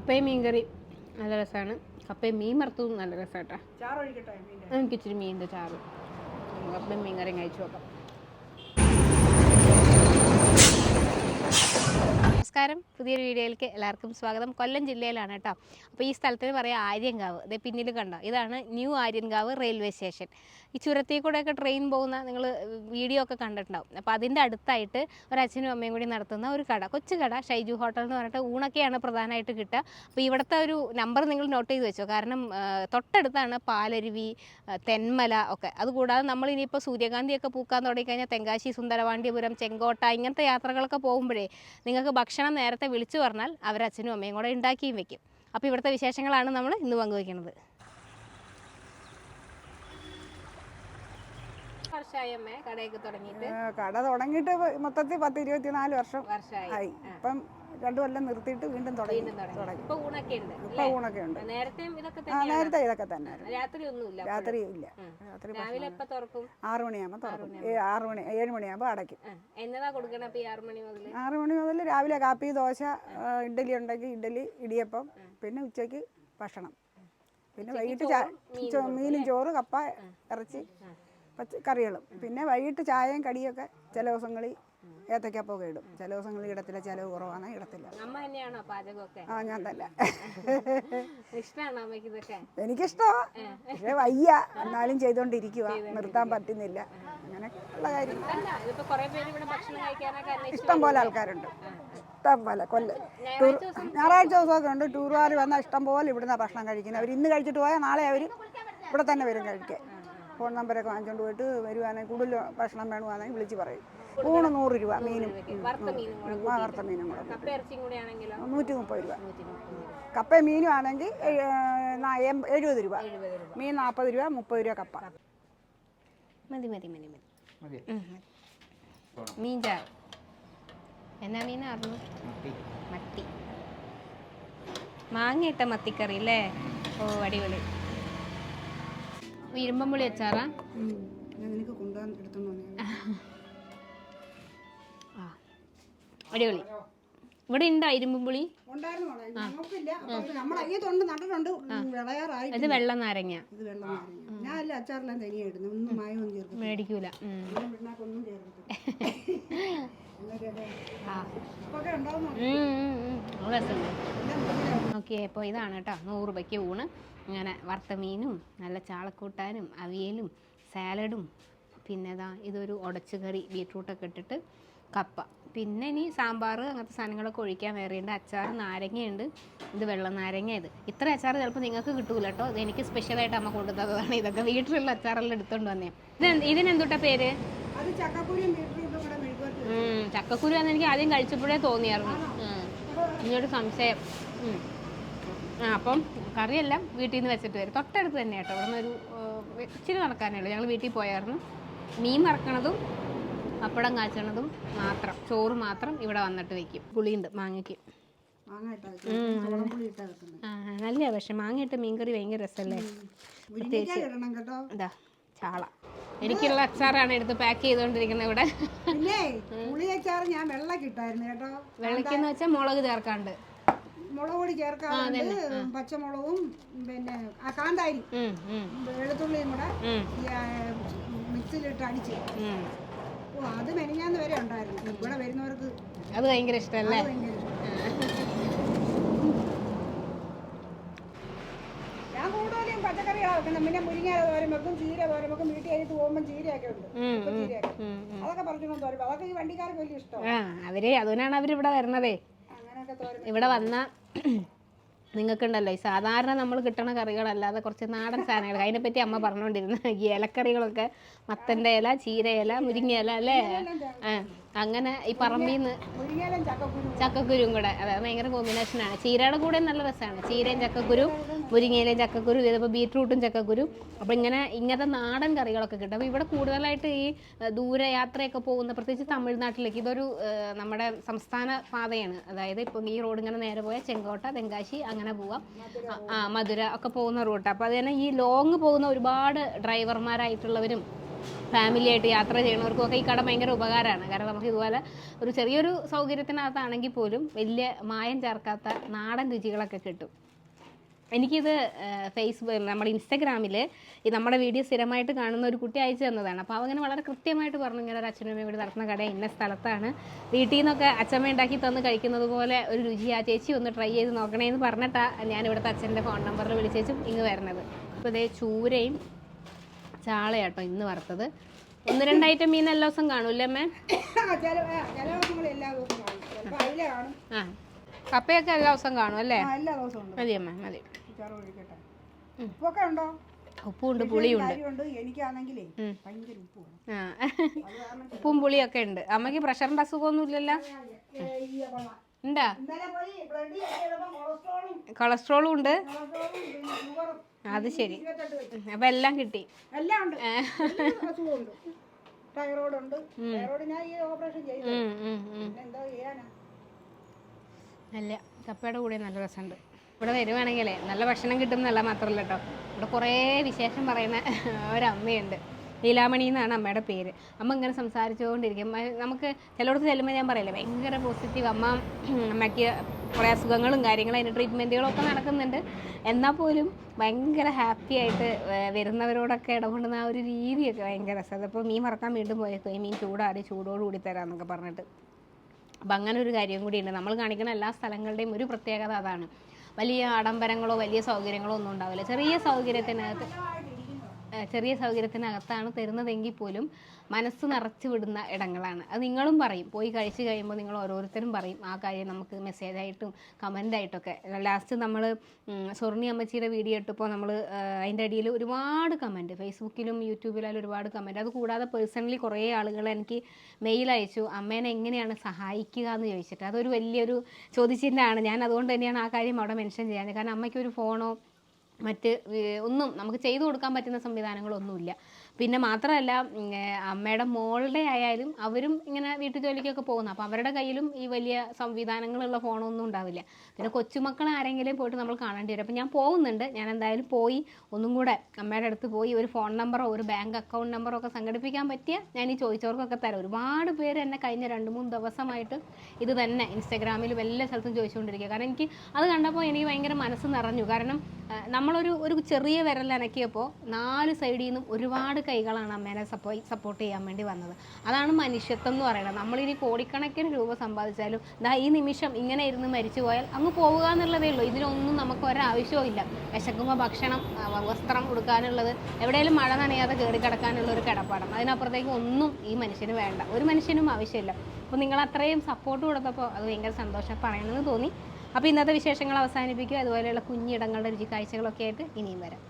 കപ്പയും മീൻകറി നല്ല രസമാണ്. കപ്പയും മീൻ വറുത്തതും നല്ല രസമായിട്ടാ. എനിക്ക് ഇച്ചിരി മീനിൻ്റെ ചാറ്. കപ്പയും മീൻകറിയും കഴിച്ചു നോക്കാം. നമസ്കാരം, പുതിയൊരു വീഡിയോയിലേക്ക് എല്ലാവർക്കും സ്വാഗതം. കൊല്ലം ജില്ലയിലാണ് കേട്ടോ. അപ്പോൾ ഈ സ്ഥലത്തിന് പറയാം ആര്യൻകാവ്. ഇതേ പിന്നിൽ കണ്ടോ, ഇതാണ് ന്യൂ ആര്യൻകാവ് റെയിൽവേ സ്റ്റേഷൻ. ഈ ചുരത്തിൽ കൂടെയൊക്കെ ട്രെയിൻ പോകുന്ന നിങ്ങൾ വീഡിയോ ഒക്കെ കണ്ടിട്ടുണ്ടാവും. അപ്പോൾ അതിൻ്റെ അടുത്തായിട്ട് ഒരു അച്ഛനും അമ്മയും കൂടി നടത്തുന്ന ഒരു കട, കൊച്ചു കട, ഷൈജു ഹോട്ടൽ എന്ന് പറഞ്ഞിട്ട് ഊണൊക്കെയാണ് പ്രധാനമായിട്ട് കിട്ടുക. അപ്പോൾ ഇവിടുത്തെ ഒരു നമ്പർ നിങ്ങൾ നോട്ട് ചെയ്ത് വെച്ചോ, കാരണം തൊട്ടടുത്താണ് പാലരുവി, തെന്മല ഒക്കെ. അതുകൂടാതെ നമ്മൾ ഇനിയിപ്പോൾ സൂര്യകാന്തിയൊക്കെ പൂക്കാൻ തുടങ്ങിക്കഴിഞ്ഞാൽ തെങ്കാശി, സുന്ദരവാണ്ടിപുരം, ചെങ്കോട്ട ഇങ്ങനത്തെ യാത്രകളൊക്കെ പോകുമ്പോഴേ നിങ്ങൾക്ക് ഭക്ഷണം നേരത്തെ വിളിച്ചു പറഞ്ഞാൽ അവരച്ഛനും അമ്മയും കൂടെ ഉണ്ടാക്കിയും വെക്കും. അപ്പോൾ ഇവിടുത്തെ വിശേഷങ്ങളാണ് നമ്മൾ ഇന്ന് പങ്കുവയ്ക്കുന്നത്. കട തുടങ്ങിയിട്ട് മൊത്തത്തിൽ 10-24 വർഷം ആയി. ഇപ്പം 2 കൊല്ലം നിർത്തിയിട്ട് വീണ്ടും തുടങ്ങി. ഇപ്പൊ ഊണൊക്കെ ഉണ്ട്. നേരത്തെ ഇതൊക്കെ തന്നെ. രാത്രി ഇല്ല. രാത്രി 6 മണിയാകുമ്പോൾ തുറക്കും. 7 മണിയാകുമ്പോൾ അടയ്ക്കും. 6 മണി മുതൽ രാവിലെ കാപ്പി, ദോശ, ഇഡ്ഡലി ഉണ്ടെങ്കിൽ ഇഡ്ഡലി, ഇടിയപ്പം, പിന്നെ ഉച്ചയ്ക്ക് ഭക്ഷണം, പിന്നെ വൈകിട്ട് മീനും ചോറ്, കപ്പ, ഇറച്ചി, കറികളും. പിന്നെ വൈകിട്ട് ചായയും കടിയൊക്കെ ചില ദിവസങ്ങളിൽ ഏത്തക്കപ്പൊക്കെ ഇടും. ചില ദിവസങ്ങളിൽ ഇടത്തില്ല, ചിലവ് കുറവാണ്, ഇടത്തില്ല. ഞാൻ തന്നെ. എനിക്കിഷ്ടമാണ്, പക്ഷെ വയ്യ, എന്നാലും ചെയ്തോണ്ടിരിക്കുക, നിർത്താൻ പറ്റുന്നില്ല. അങ്ങനെ ഉള്ള കാര്യം. ഇഷ്ടം പോലെ ആൾക്കാരുണ്ട്, ഇഷ്ടം പോലെ. ഞായറാഴ്ച ദിവസമൊക്കെ ഉണ്ട്. ടൂറുകാർ വന്നാൽ ഇഷ്ടം പോലെ ഇവിടുന്ന് ഭക്ഷണം കഴിക്കുന്നത്. അവർ ഇന്ന് കഴിച്ചിട്ട് പോയാൽ നാളെ അവർ ഇവിടെ തന്നെ വരും കഴിക്കാൻ. ഫോൺ നമ്പരൊക്കെ വാങ്ങിച്ചുകൊണ്ട് പോയിട്ട് വരുവാണെങ്കിൽ കൂടുതൽ ഭക്ഷണം വേണമെങ്കിൽ വിളിച്ച് പറയും. ഊണ് 100 രൂപ, മീനും വറുത്ത മീനും കൂടെ 130 രൂപ. കപ്പയും മീനും ആണെങ്കിൽ 70 രൂപ, മീൻ 40 രൂപ, 30 രൂപ കപ്പ. മീൻ ചാറ് എന്നാ മീനായിരുന്നു? മത്തി. മാങ്ങയിട്ട മത്തിക്കറി അല്ലേ? ഓ, അടിപൊളി. ഇരുമ്പമ്പുളി അച്ചാറാ? അടിപൊളി. ഇവിടെ ഉണ്ടോ ഇരുമ്പുളി? ഇത് വെള്ള നാരങ്ങ. മേടിക്കൂല. ഓക്കെ, അപ്പോൾ ഇതാണ് കേട്ടോ 100 രൂപയ്ക്ക് ഊണ്. അങ്ങനെ വറുത്ത മീനും നല്ല ചാളക്കൂട്ടാനും അവിയലും സാലഡും, പിന്നെ ഇതൊരു ഉടച്ചുകറി, ബീട്രൂട്ടൊക്കെ ഇട്ടിട്ട്, കപ്പ, പിന്നെ ഇനി സാമ്പാർ, അങ്ങനത്തെ സാധനങ്ങളൊക്കെ ഒഴിക്കാൻ വേറെയുണ്ട്. അച്ചാർ, നാരങ്ങയുണ്ട്. ഇത് വെള്ള നാരങ്ങ. ഇത്ര അച്ചാർ ചിലപ്പോൾ നിങ്ങൾക്ക് കിട്ടൂല കേട്ടോ. ഇത് എനിക്ക് സ്പെഷ്യലായിട്ട് അമ്മ കൊണ്ടുതന്നതാണ്. ഇതൊക്കെ വീട്ടിലുള്ള അച്ചാറെല്ലാം എടുത്തോണ്ട് വന്നേ. ഇതിനെന്തുട്ടാ പേര്? ചക്കക്കുരു എന്ന് എനിക്ക് ആദ്യം കഴിച്ചപ്പോഴേ തോന്നിയായിരുന്നു. ഇനിയൊരു സംശയം. അപ്പം കറിയെല്ലാം വീട്ടിൽ നിന്ന് വെച്ചിട്ട് വരും. തൊട്ടടുത്ത് തന്നെ കേട്ടോ. അവിടെ നിന്നൊരു ഇച്ചിരി നടക്കാനേ ഉള്ളൂ. ഞങ്ങൾ വീട്ടിൽ പോയായിരുന്നു. മീൻ വറക്കണതും പപ്പടം കാച്ചണതും മാത്രം, ചോറ് മാത്രം ഇവിടെ വന്നിട്ട് വെക്കും. പുളിയുണ്ട് മാങ്ങയ്ക്ക്. നല്ല, പക്ഷെ മാങ്ങയിട്ട മീൻകറി ഭയങ്കര രസമല്ലേ? പ്രത്യേകിച്ച് ഇതാ ചാള. എനിക്കുള്ള അച്ചാറാണ് എടുത്ത് പാക്ക് ചെയ്തോണ്ടിരിക്കുന്നത് ഇവിടെ. വെള്ളക്കെന്ന് വെച്ചാൽ മുളക് ചേർക്കാണ്ട്, മുളക് പൊടി ചേർക്കാറുണ്ട്, പച്ചമുളകും പിന്നെ കാന്താരി, വെളുത്തുള്ളിയും കൂടെ മിക്സിയിലിട്ട് അടിച്ച്. അത് മെനിഞ്ഞാന്ന് വരെ ഉണ്ടായിരുന്നു. ഇവിടെ വരുന്നവർക്ക് അത് ഭയങ്കര ഇഷ്ടമല്ലേ? ഞാൻ കൂടുതലും പച്ചക്കറികളാണ് വെക്കുന്നത്. പിന്നെ മുരിങ്ങ തോരൻ വെക്കും, ചീര തോരൻ വെക്കും. വീട്ടിൽ കഴിഞ്ഞിട്ട് പോകുമ്പോൾ ചീരയൊക്കെ ഉണ്ട്, അതൊക്കെ പറിച്ചുകൊണ്ട് തോരൻ. അതൊക്കെ ഈ വണ്ടിക്കാർക്ക് വലിയ ഇഷ്ടമാണ്. അതുകൊണ്ടാണ് അവരിവിടെ വരണതേ. ഇവിടെ വന്ന നിങ്ങൾക്കുണ്ടല്ലോ ഈ സാധാരണ നമ്മൾ കിട്ടണ കറികളല്ലാതെ കുറച്ച് നാടൻ സാധനങ്ങൾ. അതിനെപ്പറ്റി അമ്മ പറഞ്ഞുകൊണ്ടിരുന്നു. ഈ ഇലക്കറികളൊക്കെ, മത്തൻ്റെ ഇല, ചീര ഇല, മുരിങ്ങ ഇല അല്ലേ? അങ്ങനെ ഈ പറമ്പിൽ നിന്ന് ചക്കക്കുരും കൂടെ, അതായത് ഭയങ്കര കോമ്പിനേഷനാണ്. ചീരയുടെ കൂടെ നല്ല രസമാണ്. ചീരയും ചക്കക്കുരു, മുരിങ്ങയിലയും ചക്കക്കുരു, ഇതിപ്പോൾ ബീട്രൂട്ടും ചക്കക്കുരു. അപ്പോൾ ഇങ്ങനത്തെ നാടൻ കറികളൊക്കെ കിട്ടും. അപ്പോൾ ഇവിടെ കൂടുതലായിട്ട് ഈ ദൂരയാത്രയൊക്കെ പോകുന്ന, പ്രത്യേകിച്ച് തമിഴ്നാട്ടിലേക്ക്, ഇതൊരു നമ്മുടെ സംസ്ഥാന പാതയാണ്. അതായത് ഇപ്പം ഈ റോഡ് ഇങ്ങനെ നേരെ പോയാൽ ചെങ്കോട്ട, തെങ്കാശി അങ്ങനെ പോവാം, മധുര ഒക്കെ പോകുന്ന റൂട്ട്. അപ്പോൾ അത് തന്നെ ഈ ലോങ് പോകുന്ന ഒരുപാട് ഡ്രൈവർമാരായിട്ടുള്ളവരും ഫാമിലിയായിട്ട് യാത്ര ചെയ്യണവർക്കൊക്കെ ഈ കട ഭയങ്കര ഉപകാരമാണ്. കാരണം നമുക്ക് ഇതുപോലെ ഒരു ചെറിയൊരു സൗകര്യത്തിനകത്താണെങ്കിൽ പോലും വലിയ മായം ചേർക്കാത്ത നാടൻ രുചികളൊക്കെ കിട്ടും. എനിക്കിത് ഫേസ്ബുക്ക് നമ്മുടെ ഇൻസ്റ്റാഗ്രാമിൽ ഈ നമ്മുടെ വീഡിയോ സ്ഥിരമായിട്ട് കാണുന്ന ഒരു കുട്ടി അയച്ചു തന്നതാണ്. അപ്പോൾ അവങ്ങനെ വളരെ കൃത്യമായിട്ട് പറഞ്ഞു, ഇങ്ങനെ ഒരു അച്ഛനും അമ്മയും കൂടി നടത്തുന്ന കട ഇന്ന സ്ഥലത്താണ്, വീട്ടിൽ നിന്നൊക്കെ അച്ഛമ്മ ഉണ്ടാക്കി തന്ന് കഴിക്കുന്നത് പോലെ ഒരു രുചി, ആ ചേച്ചി ഒന്ന് ട്രൈ ചെയ്ത് നോക്കണേന്ന് പറഞ്ഞിട്ടാണ് ഞാൻ ഇവിടുത്തെ അച്ഛൻ്റെ ഫോൺ നമ്പറിൽ വിളിച്ചേച്ചും ഇങ്ങ് വരുന്നത്. അപ്പോൾ ഇതേ ചൂരയും ചാളയാട്ടോ ഇന്ന് വറുത്തത്. 1-2 ഐറ്റം മീൻ എല്ലാ ദിവസം കാണൂല്ലേ അമ്മേ? ആ, കപ്പയൊക്കെ എല്ലാ ദിവസം കാണും അല്ലേ? മതി അമ്മ, മതി. ഉപ്പുണ്ട്, പുളിയുണ്ട്. ആ, ഉപ്പും പുളിയൊക്കെ ഉണ്ട്. അമ്മയ്ക്ക് പ്രഷറിന്റെ അസുഖമൊന്നും ഇല്ലല്ലോ? ഉണ്ടാ? കൊളസ്ട്രോളും ഉണ്ട്. അത് ശരി. അപ്പൊ എല്ലാം കിട്ടി. അല്ല, കപ്പയുടെ കൂടെ നല്ല രസമുണ്ട്. ഇവിടെ വരുവാണെങ്കിലേ നല്ല ഭക്ഷണം കിട്ടുന്നല്ല മാത്രമല്ല കേട്ടോ, ഇവിടെ കുറേ വിശേഷം പറയുന്ന ഒരമ്മയുണ്ട്. ലീലാമണി എന്നാണ് അമ്മയുടെ പേര്. അമ്മ ഇങ്ങനെ സംസാരിച്ചുകൊണ്ടിരിക്കും. നമുക്ക് ചിലയിടത്ത് ചെല്ലുമ്പോൾ ഞാൻ പറയില്ലേ, ഭയങ്കര പോസിറ്റീവ്. അമ്മയ്ക്ക് കുറേ അസുഖങ്ങളും കാര്യങ്ങളും അതിൻ്റെ ട്രീറ്റ്മെൻറ്റുകളും ഒക്കെ നടക്കുന്നുണ്ട്. എന്നാൽ പോലും ഭയങ്കര ഹാപ്പി ആയിട്ട് വരുന്നവരോടൊക്കെ ഇടപെടുന്ന ആ ഒരു രീതിയൊക്കെ ഭയങ്കര രസം. അപ്പോൾ മീൻ മറക്കാൻ വീണ്ടും പോയേക്കും, ഈ മീൻ ചൂടോടുകൂടി തരാമെന്നൊക്കെ പറഞ്ഞിട്ട്. അപ്പം അങ്ങനെ ഒരു കാര്യം കൂടിയുണ്ട്. നമ്മൾ കാണിക്കുന്ന എല്ലാ സ്ഥലങ്ങളുടെയും ഒരു പ്രത്യേകത അതാണ്. വലിയ ആഡംബരങ്ങളോ വലിയ സൗകര്യങ്ങളോ ഒന്നും ഉണ്ടാവില്ല. ചെറിയ സൗകര്യത്തിനകത്താണ് തരുന്നതെങ്കിൽ പോലും മനസ്സ് നിറച്ച് വിടുന്ന ഇടങ്ങളാണ്. അത് നിങ്ങളും പറയും, പോയി കഴിച്ച് കഴിയുമ്പോൾ നിങ്ങൾ ഓരോരുത്തരും പറയും ആ കാര്യം നമുക്ക് മെസ്സേജായിട്ടും കമൻ്റായിട്ടൊക്കെ. ലാസ്റ്റ് നമ്മൾ സ്വർണ്ണി അമ്മച്ചിയുടെ വീഡിയോ ഇട്ടപ്പോൾ നമ്മൾ അതിൻ്റെ അടിയിൽ ഒരുപാട് കമൻറ്റ്, ഫേസ്ബുക്കിലും യൂട്യൂബിലായാലും ഒരുപാട് കമൻറ്റ്. അത് കൂടാതെ പേഴ്സണലി കുറേ ആളുകൾ എനിക്ക് മെയിൽ അയച്ചു, അമ്മേനെ എങ്ങനെയാണ് സഹായിക്കുക എന്ന് ചോദിച്ചിട്ട്. അതൊരു വലിയൊരു ചോദ്യചിഹ്നമാണ്. ഞാൻ അതുകൊണ്ട് തന്നെയാണ് ആ കാര്യം അവിടെ മെൻഷൻ ചെയ്യാൻ. കാരണം അമ്മയ്ക്കൊരു ഫോണോ മറ്റ് ഒന്നും നമുക്ക് ചെയ്തു കൊടുക്കാൻ പറ്റുന്ന സംവിധാനങ്ങളൊന്നുമില്ല. പിന്നെ മാത്രമല്ല, അമ്മയുടെ മോളുടെ ആയാലും അവരും ഇങ്ങനെ വീട്ടു ജോലിക്കൊക്കെ പോകുന്നു. അപ്പോൾ അവരുടെ കയ്യിലും ഈ വലിയ സംവിധാനങ്ങളുള്ള ഫോണൊന്നും ഉണ്ടാവില്ല. പിന്നെ കൊച്ചുമക്കൾ ആരെങ്കിലും പോയിട്ട് നമ്മൾ കാണേണ്ടി വരും. അപ്പോൾ ഞാൻ പോകുന്നുണ്ട്. ഞാൻ എന്തായാലും പോയി ഒന്നും കൂടെ അമ്മയുടെ അടുത്ത് പോയി ഒരു ഫോൺ നമ്പറോ ഒരു ബാങ്ക് അക്കൗണ്ട് നമ്പറോ ഒക്കെ സംഘടിപ്പിക്കാൻ പറ്റിയ ഞാൻ ഈ ചോദിച്ചവർക്കൊക്കെ തരാം. ഒരുപാട് പേര് എന്നെ കഴിഞ്ഞ 2-3 ദിവസമായിട്ട് ഇത് തന്നെ ഇൻസ്റ്റാഗ്രാമിലും എല്ലാ സ്ഥലത്തും ചോദിച്ചുകൊണ്ടിരിക്കുക. കാരണം എനിക്ക് അത് കണ്ടപ്പോൾ എനിക്ക് ഭയങ്കര മനസ്സ് നിറഞ്ഞു. കാരണം നമ്മളൊരു ചെറിയ വിരൽ അനക്കിയപ്പോൾ 4 സൈഡിൽ നിന്നും ഒരുപാട് കൈകളാണ് അമ്മേനെ സപ്പോർട്ട് ചെയ്യാൻ വേണ്ടി വന്നത്. അതാണ് മനുഷ്യത്വം എന്ന് പറയുന്നത്. നമ്മളിനി കോടിക്കണക്കിന് രൂപ സമ്പാദിച്ചാലും ഈ നിമിഷം ഇങ്ങനെ ഇരുന്ന് മരിച്ചു പോയാൽ അങ്ങ് പോവുക എന്നുള്ളതേ ഉള്ളൂ. ഇതിനൊന്നും നമുക്ക് ഒരാവശ്യവും ഇല്ല. വിശക്കുമ്പോൾ ഭക്ഷണം, വസ്ത്രം കൊടുക്കാനുള്ളത്, എവിടെയെങ്കിലും മഴ നനയാതെ കയറി കിടക്കാനുള്ള ഒരു കിടപ്പാടം, അതിനപ്പുറത്തേക്ക് ഒന്നും ഈ മനുഷ്യന് വേണ്ട, ഒരു മനുഷ്യനും ആവശ്യമില്ല. അപ്പോൾ നിങ്ങൾ അത്രയും സപ്പോർട്ട് കൊടുത്തപ്പോൾ അത് ഭയങ്കര സന്തോഷം പറയണമെന്ന് തോന്നി. അപ്പോൾ ഇന്നത്തെ വിശേഷങ്ങൾ അവസാനിപ്പിക്കുക. അതുപോലെയുള്ള കുഞ്ഞിടങ്ങളുടെ രുചി കാഴ്ചകളൊക്കെ ആയിട്ട് ഇനിയും വരാം.